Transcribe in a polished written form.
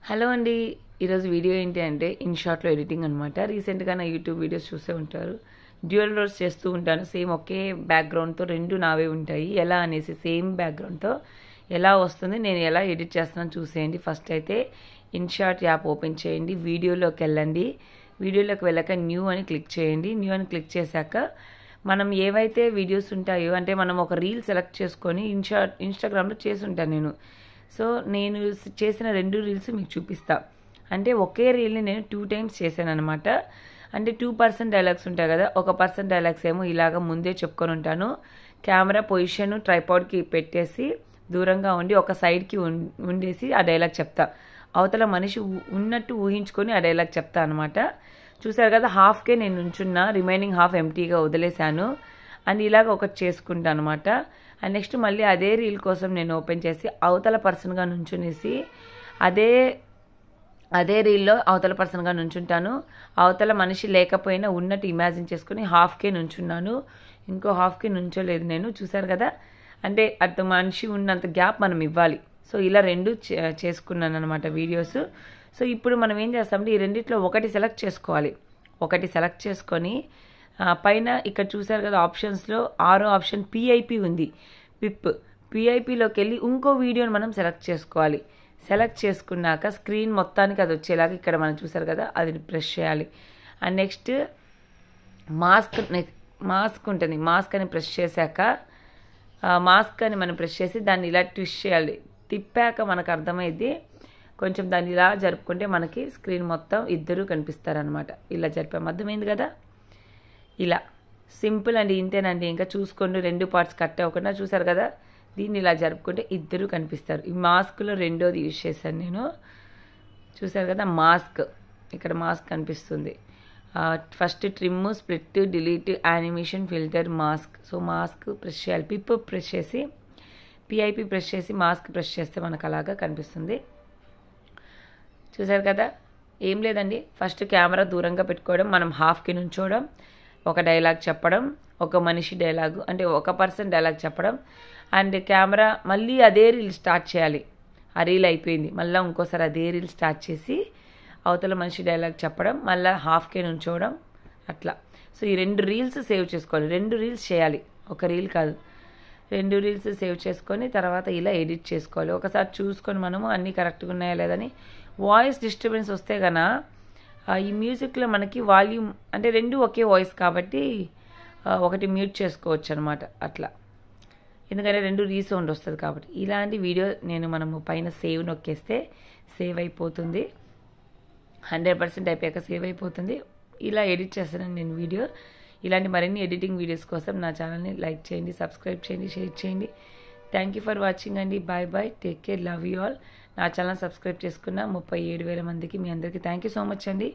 Hello అండి. ఈరోజు video ఏంటి అంటే ఇన్‌షాట్‌లో ఎడిటింగ్ అనమాట. రీసెంట్‌గా నా యూట్యూబ్ వీడియోస్ చూసే ఉంటారు. డ్యూయల్ రోల్స్ చేస్తూ ఉంటాను. సేమ్ ఒకే బ్యాక్‌గ్రౌండ్‌తో 2 నావే ఉంటాయి. ఎలా అనేసి సేమ్ బ్యాక్‌గ్రౌండ్‌తో ఎలా వస్తుంది, నేను ఎలా ఎడిట్ చేస్తున్నానో చూసేయండి. ఫస్ట్ అయితే ఇన్‌షాట్ యాప్ ఓపెన్ చేయండి. వీడియోలోకి వెళ్ళండి. వీడియోలోకి వెళ్ళాక న్యూ అని క్లిక్ చేయండి. న్యూ అని క్లిక్ చేశాక మనం ఏవైతే వీడియోస్ ఉంటాయో అంటే మనం ఒక రీల్ సెలెక్ట్ చేసుకొని ఇన్‌స్టాగ్రామ్‌లో చేసి ఉంటాను నేను. సో నేను చేసిన 2 రీల్స్ మీకు చూపిస్తా. అంటే ఒకే రీల్ని నేను 2 టైమ్స్ చేశాననమాట. అంటే 2% డైలాగ్స్ ఉంటాయి కదా, ఒక పర్సన్ డైలాగ్స్ ఏమో ఇలాగ ముందే చెప్పుకొని ఉంటాను. కెమెరా పొజిషన్ ట్రైపాడ్కి పెట్టేసి దూరంగా ఉండి ఒక సైడ్కి ఉండేసి ఆ డైలాగ్ చెప్తా. అవతల మనిషి ఉన్నట్టు ఊహించుకొని ఆ డైలాగ్ చెప్తా అనమాట. చూసారు కదా, హాఫ్కే నేను నుంచున్నా, రిమైనింగ్ హాఫ్ ఎంటీగా వదిలేశాను. అండ్ ఇలాగ ఒకటి చేసుకుంటాను అనమాట. అండ్ నెక్స్ట్ మళ్ళీ అదే రీల్ కోసం నేను ఓపెన్ చేసి అవతల పర్సన్గా నుంచునేసి అదే రీల్లో అవతల పర్సన్గా నుంచుంటాను. అవతల మనిషి లేకపోయినా ఉన్నట్టు ఇమాజిన్ చేసుకుని హాఫ్కే నుంచున్నాను. ఇంకో హాఫ్కే నుంచోలేదు నేను. చూసారు కదా, అంటే అటు మనిషి ఉన్నంత గ్యాప్ మనం ఇవ్వాలి. సో ఇలా 2 చేసుకున్నాను అనమాట వీడియోస్. సో ఇప్పుడు మనం ఏం చేస్తామంటే ఈ రెండిట్లో ఒకటి సెలెక్ట్ చేసుకోవాలి. ఒకటి సెలెక్ట్ చేసుకొని పైన ఇక్కడ చూసారు కదా ఆప్షన్స్లో 6వ ఆప్షన్ పిఐపి ఉంది, పిఐపిలోకి వెళ్ళి ఇంకో వీడియోని మనం సెలెక్ట్ చేసుకోవాలి. సెలెక్ట్ చేసుకున్నాక స్క్రీన్ మొత్తానికి అది వచ్చేలాగా ఇక్కడ మనం చూసారు కదా అది ప్రెస్ చేయాలి. అండ్ నెక్స్ట్ మాస్క్ ఉంటుంది, మాస్క్ అని ప్రెస్ చేశాక మాస్క్ అని మనం ప్రెస్ చేసి దాన్ని ఇలా ట్విస్ట్ చేయాలి. తిప్పాక మనకు అర్థమైంది. కొంచెం దాన్ని ఇలా జరుపుకుంటే మనకి స్క్రీన్ మొత్తం ఇద్దరు కనిపిస్తారనమాట. ఇలా జరిపాం, అర్థమైంది కదా. ఇలా సింపుల్ అండి, ఇంతేనండి. ఇంకా చూసుకోండి 2 పార్ట్స్ కట్ అవ్వకుండా. చూసారు కదా, దీన్ని ఇలా జరుపుకుంటే ఇద్దరు కనిపిస్తారు. ఈ మాస్క్లో రెండోది యూజ్ చేశాను నేను. చూసారు కదా మాస్క్, ఇక్కడ మాస్క్ కనిపిస్తుంది. First trim, split, delete, animation, filter, mask. So mask press చేయాలి. ప్రెస్ చేసి పిఐపి ప్రెస్ చేసి మాస్క్ ప్రెస్ చేస్తే మనకు అలాగా కనిపిస్తుంది. చూసారు కదా, ఏం లేదండి. ఫస్ట్ కెమెరా దూరంగా పెట్టుకోవడం, మనం హాఫ్కి నుంచోవడం, ఒక డైలాగ్ చెప్పడం, ఒక మనిషి డైలాగు అంటే ఒక పర్సన్ డైలాగ్ చెప్పడం. అండ్ కెమెరా మళ్ళీ అదే రీల్ స్టార్ట్ చేయాలి. ఆ రీల్ అయిపోయింది, మళ్ళీ ఇంకోసారి అదే రీల్ స్టార్ట్ చేసి అవతల మనిషి డైలాగ్ చెప్పడం, మళ్ళీ హాఫ్కే నుంచోవడం అట్లా. సో ఈ 2 రీల్స్ సేవ్ చేసుకోవాలి. 2 రీల్స్ చేయాలి, ఒక రీల్ కాదు. 2 రీల్స్ సేవ్ చేసుకొని తర్వాత ఇలా ఎడిట్ చేసుకోవాలి. ఒకసారి చూసుకొని మనము అన్నీ కరెక్ట్గా ఉన్నాయా లేదని. వాయిస్ డిస్టర్బెన్స్ వస్తే కన్నా ఈ మ్యూజిక్లో మనకి వాల్యూమ్ అంటే 2 ఒకే వాయిస్ కాబట్టి ఒకటి మ్యూట్ చేసుకోవచ్చు అనమాట అట్లా. ఎందుకంటే 2 రీసౌండ్ వస్తుంది కాబట్టి. ఇలాంటి వీడియో మనము పైన సేవ్ నొక్కేస్తే సేవ్ అయిపోతుంది. 100% అయిపోయాక సేవ్ అయిపోతుంది. ఇలా ఎడిట్ చేస్తాను నేను వీడియో. ఇలాంటి మరిన్ని ఎడిటింగ్ వీడియోస్ కోసం నా ఛానల్ని లైక్ చేయండి, సబ్స్క్రైబ్ చేయండి, షేర్ చేయండి. థ్యాంక్ యూ ఫర్ వాచింగ్ అండి. Bye bye, take care, love you all. నా ఛానల్ సబ్స్క్రైబ్ చేసుకున్న 37,000 మందికి మీ అందరికీ థ్యాంక్ యూ సో మచ్ అండి.